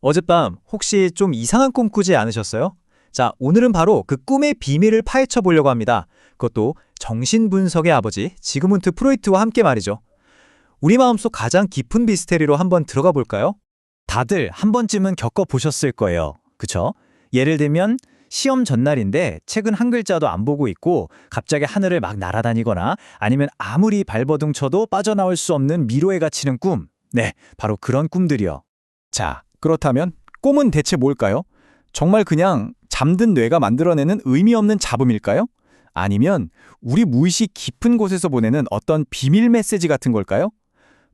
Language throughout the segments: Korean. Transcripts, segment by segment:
어젯밤 혹시 좀 이상한 꿈 꾸지 않으셨어요? 자, 오늘은 바로 그 꿈의 비밀을 파헤쳐 보려고 합니다. 그것도 정신분석의 아버지 지그문트 프로이트와 함께 말이죠. 우리 마음속 가장 깊은 미스테리로 한번 들어가 볼까요? 다들 한 번쯤은 겪어보셨을 거예요. 그쵸? 예를 들면 시험 전날인데 책은 한 글자도 안 보고 있고 갑자기 하늘을 막 날아다니거나 아니면 아무리 발버둥 쳐도 빠져나올 수 없는 미로에 갇히는 꿈. 네, 바로 그런 꿈들이요. 자, 그렇다면 꿈은 대체 뭘까요? 정말 그냥 잠든 뇌가 만들어내는 의미 없는 잡음일까요? 아니면 우리 무의식 깊은 곳에서 보내는 어떤 비밀 메시지 같은 걸까요?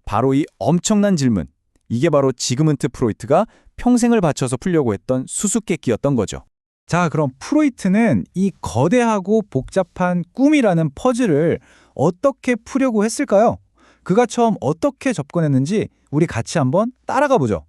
바로 이 엄청난 질문. 이게 바로 지그문트 프로이트가 평생을 바쳐서 풀려고 했던 수수께끼였던 거죠. 자, 그럼 프로이트는 이 거대하고 복잡한 꿈이라는 퍼즐을 어떻게 풀려고 했을까요? 그가 처음 어떻게 접근했는지 우리 같이 한번 따라가 보죠.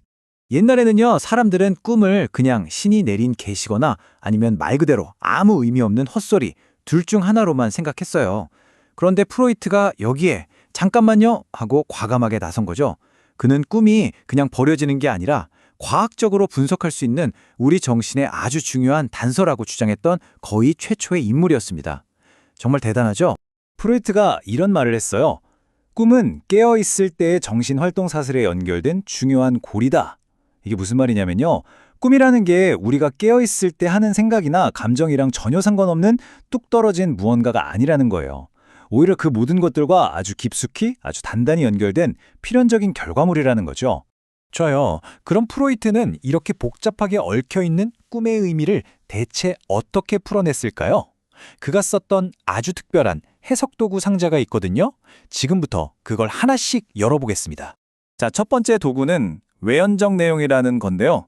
옛날에는요, 사람들은 꿈을 그냥 신이 내린 계시거나 아니면 말 그대로 아무 의미 없는 헛소리, 둘 중 하나로만 생각했어요. 그런데 프로이트가 여기에 잠깐만요 하고 과감하게 나선 거죠. 그는 꿈이 그냥 버려지는 게 아니라 과학적으로 분석할 수 있는 우리 정신의 아주 중요한 단서라고 주장했던 거의 최초의 인물이었습니다. 정말 대단하죠? 프로이트가 이런 말을 했어요. 꿈은 깨어있을 때의 정신활동 사슬에 연결된 중요한 고리다. 이게 무슨 말이냐면요. 꿈이라는 게 우리가 깨어있을 때 하는 생각이나 감정이랑 전혀 상관없는 뚝 떨어진 무언가가 아니라는 거예요. 오히려 그 모든 것들과 아주 깊숙이, 아주 단단히 연결된 필연적인 결과물이라는 거죠. 좋아요. 그럼 프로이트는 이렇게 복잡하게 얽혀있는 꿈의 의미를 대체 어떻게 풀어냈을까요? 그가 썼던 아주 특별한 해석도구 상자가 있거든요. 지금부터 그걸 하나씩 열어보겠습니다. 자, 첫 번째 도구는 외연적 내용이라는 건데요.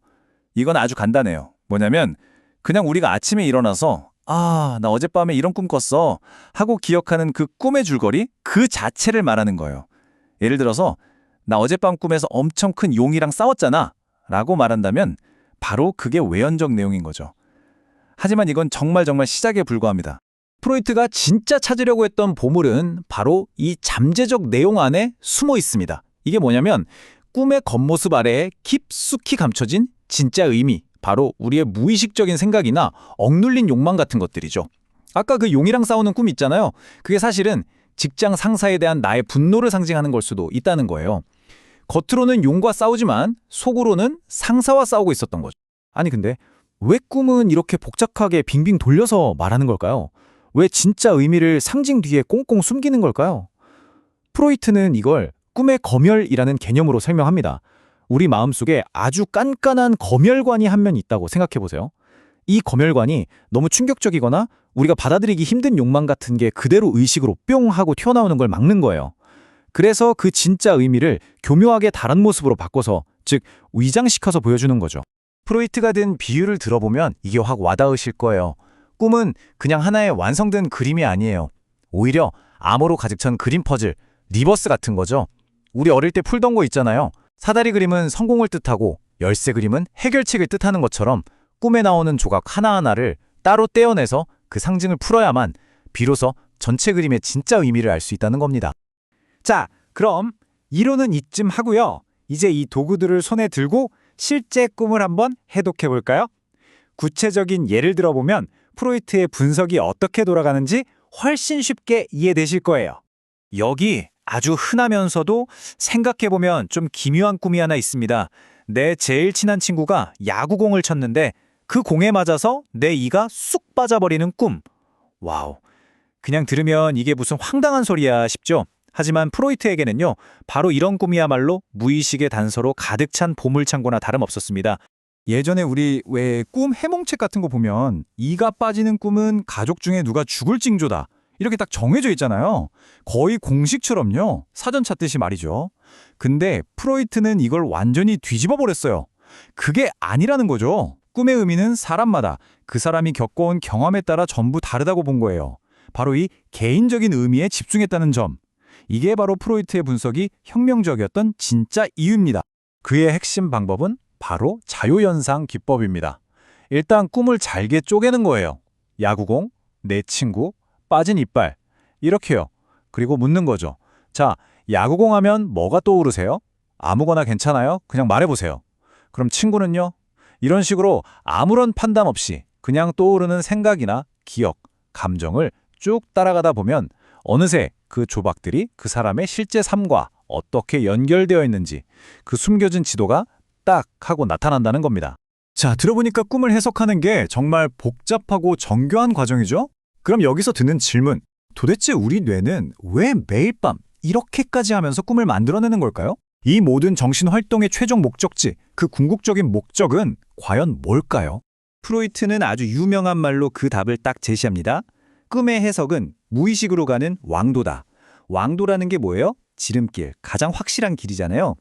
이건 아주 간단해요. 뭐냐면 그냥 우리가 아침에 일어나서 나 어젯밤에 이런 꿈 꿨어 하고 기억하는 그 꿈의 줄거리 그 자체를 말하는 거예요. 예를 들어서 나 어젯밤 꿈에서 엄청 큰 용이랑 싸웠잖아 라고 말한다면 바로 그게 외연적 내용인 거죠. 하지만 이건 정말 시작에 불과합니다. 프로이트가 진짜 찾으려고 했던 보물은 바로 이 잠재적 내용 안에 숨어 있습니다. 이게 뭐냐면 꿈의 겉모습 아래에 깊숙이 감춰진 진짜 의미, 바로 우리의 무의식적인 생각이나 억눌린 욕망 같은 것들이죠. 아까 그 용이랑 싸우는 꿈 있잖아요. 그게 사실은 직장 상사에 대한 나의 분노를 상징하는 걸 수도 있다는 거예요. 겉으로는 용과 싸우지만 속으로는 상사와 싸우고 있었던 거죠. 아니 근데 왜 꿈은 이렇게 복잡하게 빙빙 돌려서 말하는 걸까요? 왜 진짜 의미를 상징 뒤에 꽁꽁 숨기는 걸까요? 프로이트는 이걸 꿈의 검열이라는 개념으로 설명합니다. 우리 마음속에 아주 깐깐한 검열관이 한 면 있다고 생각해보세요. 이 검열관이 너무 충격적이거나 우리가 받아들이기 힘든 욕망 같은 게 그대로 의식으로 뿅 하고 튀어나오는 걸 막는 거예요. 그래서 그 진짜 의미를 교묘하게 다른 모습으로 바꿔서, 즉 위장시켜서 보여주는 거죠. 프로이트가 든 비유를 들어보면 이게 확 와닿으실 거예요. 꿈은 그냥 하나의 완성된 그림이 아니에요. 오히려 암호로 가득 찬 그림 퍼즐, 리버스 같은 거죠. 우리 어릴 때 풀던 거 있잖아요. 사다리 그림은 성공을 뜻하고 열쇠 그림은 해결책을 뜻하는 것처럼 꿈에 나오는 조각 하나하나를 따로 떼어내서 그 상징을 풀어야만 비로소 전체 그림의 진짜 의미를 알 수 있다는 겁니다. 자, 그럼 이론은 이쯤 하고요. 이제 이 도구들을 손에 들고 실제 꿈을 한번 해독해 볼까요? 구체적인 예를 들어보면 프로이트의 분석이 어떻게 돌아가는지 훨씬 쉽게 이해되실 거예요. 여기 아주 흔하면서도 생각해보면 좀 기묘한 꿈이 하나 있습니다. 내 제일 친한 친구가 야구공을 쳤는데 그 공에 맞아서 내 이가 쑥 빠져버리는 꿈. 와우. 그냥 들으면 이게 무슨 황당한 소리야 싶죠? 하지만 프로이트에게는요, 바로 이런 꿈이야말로 무의식의 단서로 가득 찬 보물창고나 다름없었습니다. 예전에 우리 왜 꿈 해몽책 같은 거 보면 이가 빠지는 꿈은 가족 중에 누가 죽을 징조다. 이렇게 딱 정해져 있잖아요. 거의 공식처럼요. 사전 찾듯이 말이죠. 근데 프로이트는 이걸 완전히 뒤집어 버렸어요. 그게 아니라는 거죠. 꿈의 의미는 사람마다 그 사람이 겪어온 경험에 따라 전부 다르다고 본 거예요. 바로 이 개인적인 의미에 집중했다는 점. 이게 바로 프로이트의 분석이 혁명적이었던 진짜 이유입니다. 그의 핵심 방법은 바로 자유연상 기법입니다. 일단 꿈을 잘게 쪼개는 거예요. 야구공, 내 친구, 빠진 이빨. 이렇게요. 그리고 묻는 거죠. 자, 야구공 하면 뭐가 떠오르세요? 아무거나 괜찮아요? 그냥 말해보세요. 그럼 친구는요? 이런 식으로 아무런 판단 없이 그냥 떠오르는 생각이나 기억, 감정을 쭉 따라가다 보면 어느새 그 조각들이 그 사람의 실제 삶과 어떻게 연결되어 있는지 그 숨겨진 지도가 딱 하고 나타난다는 겁니다. 자, 들어보니까 꿈을 해석하는 게 정말 복잡하고 정교한 과정이죠? 그럼 여기서 드는 질문, 도대체 우리 뇌는 왜 매일 밤 이렇게까지 하면서 꿈을 만들어내는 걸까요? 이 모든 정신활동의 최종 목적지, 그 궁극적인 목적은 과연 뭘까요? 프로이트는 아주 유명한 말로 그 답을 딱 제시합니다. 꿈의 해석은 무의식으로 가는 왕도다. 왕도라는 게 뭐예요? 지름길, 가장 확실한 길이잖아요.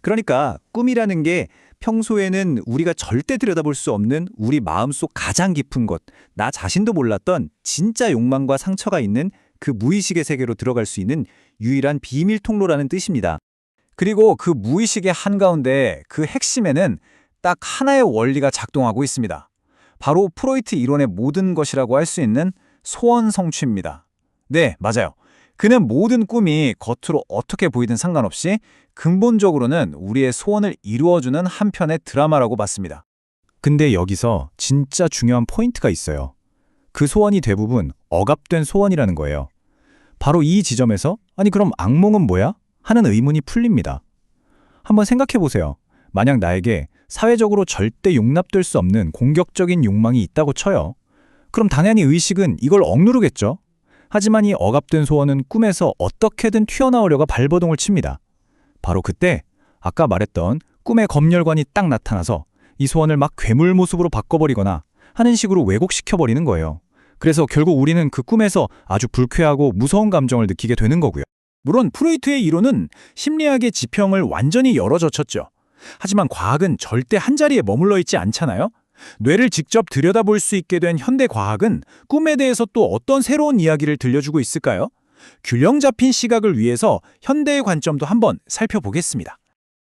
그러니까 꿈이라는 게 평소에는 우리가 절대 들여다볼 수 없는 우리 마음속 가장 깊은 곳, 나 자신도 몰랐던 진짜 욕망과 상처가 있는 그 무의식의 세계로 들어갈 수 있는 유일한 비밀 통로라는 뜻입니다. 그리고 그 무의식의 한가운데 그 핵심에는 딱 하나의 원리가 작동하고 있습니다. 바로 프로이트 이론의 모든 것이라고 할 수 있는 소원 성취입니다. 네, 맞아요. 그는 모든 꿈이 겉으로 어떻게 보이든 상관없이 근본적으로는 우리의 소원을 이루어주는 한편의 드라마라고 봤습니다. 근데 여기서 진짜 중요한 포인트가 있어요. 그 소원이 대부분 억압된 소원이라는 거예요. 바로 이 지점에서 아니 그럼 악몽은 뭐야? 하는 의문이 풀립니다. 한번 생각해 보세요. 만약 나에게 사회적으로 절대 용납될 수 없는 공격적인 욕망이 있다고 쳐요. 그럼 당연히 의식은 이걸 억누르겠죠. 하지만 이 억압된 소원은 꿈에서 어떻게든 튀어나오려고 발버둥을 칩니다. 바로 그때 아까 말했던 꿈의 검열관이 딱 나타나서 이 소원을 막 괴물 모습으로 바꿔버리거나 하는 식으로 왜곡시켜버리는 거예요. 그래서 결국 우리는 그 꿈에서 아주 불쾌하고 무서운 감정을 느끼게 되는 거고요. 물론 프로이트의 이론은 심리학의 지평을 완전히 열어젖혔죠. 하지만 과학은 절대 한자리에 머물러 있지 않잖아요. 뇌를 직접 들여다볼 수 있게 된 현대 과학은 꿈에 대해서 또 어떤 새로운 이야기를 들려주고 있을까요? 균형 잡힌 시각을 위해서 현대의 관점도 한번 살펴보겠습니다.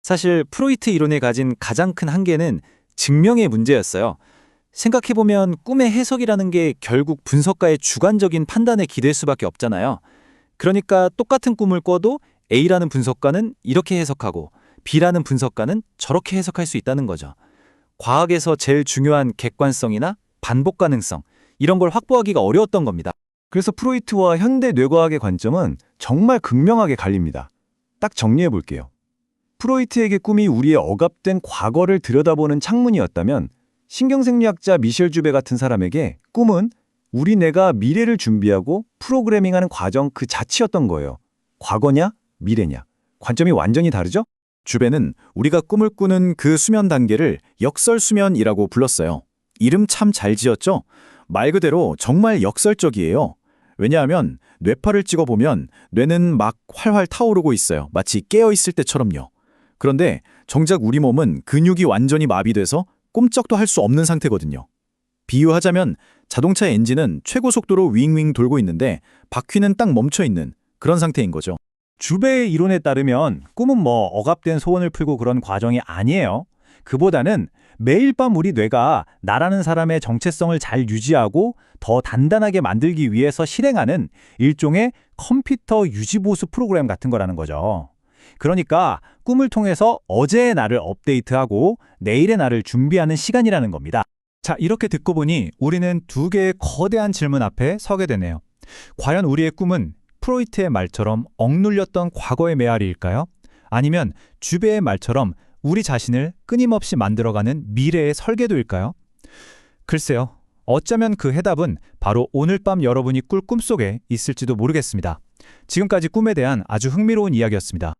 사실 프로이트 이론이 가진 가장 큰 한계는 증명의 문제였어요. 생각해보면 꿈의 해석이라는 게 결국 분석가의 주관적인 판단에 기댈 수밖에 없잖아요. 그러니까 똑같은 꿈을 꿔도 A라는 분석가는 이렇게 해석하고 B라는 분석가는 저렇게 해석할 수 있다는 거죠. 과학에서 제일 중요한 객관성이나 반복 가능성, 이런 걸 확보하기가 어려웠던 겁니다. 그래서 프로이트와 현대 뇌과학의 관점은 정말 극명하게 갈립니다. 딱 정리해 볼게요. 프로이트에게 꿈이 우리의 억압된 과거를 들여다보는 창문이었다면 신경생리학자 미셸 주베 같은 사람에게 꿈은 우리 뇌가 미래를 준비하고 프로그래밍하는 과정 그 자체였던 거예요. 과거냐? 미래냐? 관점이 완전히 다르죠? 주베는 우리가 꿈을 꾸는 그 수면 단계를 역설수면이라고 불렀어요. 이름 참 잘 지었죠? 말 그대로 정말 역설적이에요. 왜냐하면 뇌파를 찍어보면 뇌는 막 활활 타오르고 있어요. 마치 깨어있을 때처럼요. 그런데 정작 우리 몸은 근육이 완전히 마비돼서 꼼짝도 할 수 없는 상태거든요. 비유하자면 자동차 엔진은 최고 속도로 윙윙 돌고 있는데 바퀴는 딱 멈춰있는 그런 상태인 거죠. 주베의 이론에 따르면 꿈은 억압된 소원을 풀고 그런 과정이 아니에요. 그보다는 매일 밤 우리 뇌가 나라는 사람의 정체성을 잘 유지하고 더 단단하게 만들기 위해서 실행하는 일종의 컴퓨터 유지보수 프로그램 같은 거라는 거죠. 그러니까 꿈을 통해서 어제의 나를 업데이트하고 내일의 나를 준비하는 시간이라는 겁니다. 자, 이렇게 듣고 보니 우리는 두 개의 거대한 질문 앞에 서게 되네요. 과연 우리의 꿈은 프로이트의 말처럼 억눌렸던 과거의 메아리일까요? 아니면 주베의 말처럼 우리 자신을 끊임없이 만들어가는 미래의 설계도일까요? 글쎄요. 어쩌면 그 해답은 바로 오늘 밤 여러분이 꿀 꿈속에 있을지도 모르겠습니다. 지금까지 꿈에 대한 아주 흥미로운 이야기였습니다.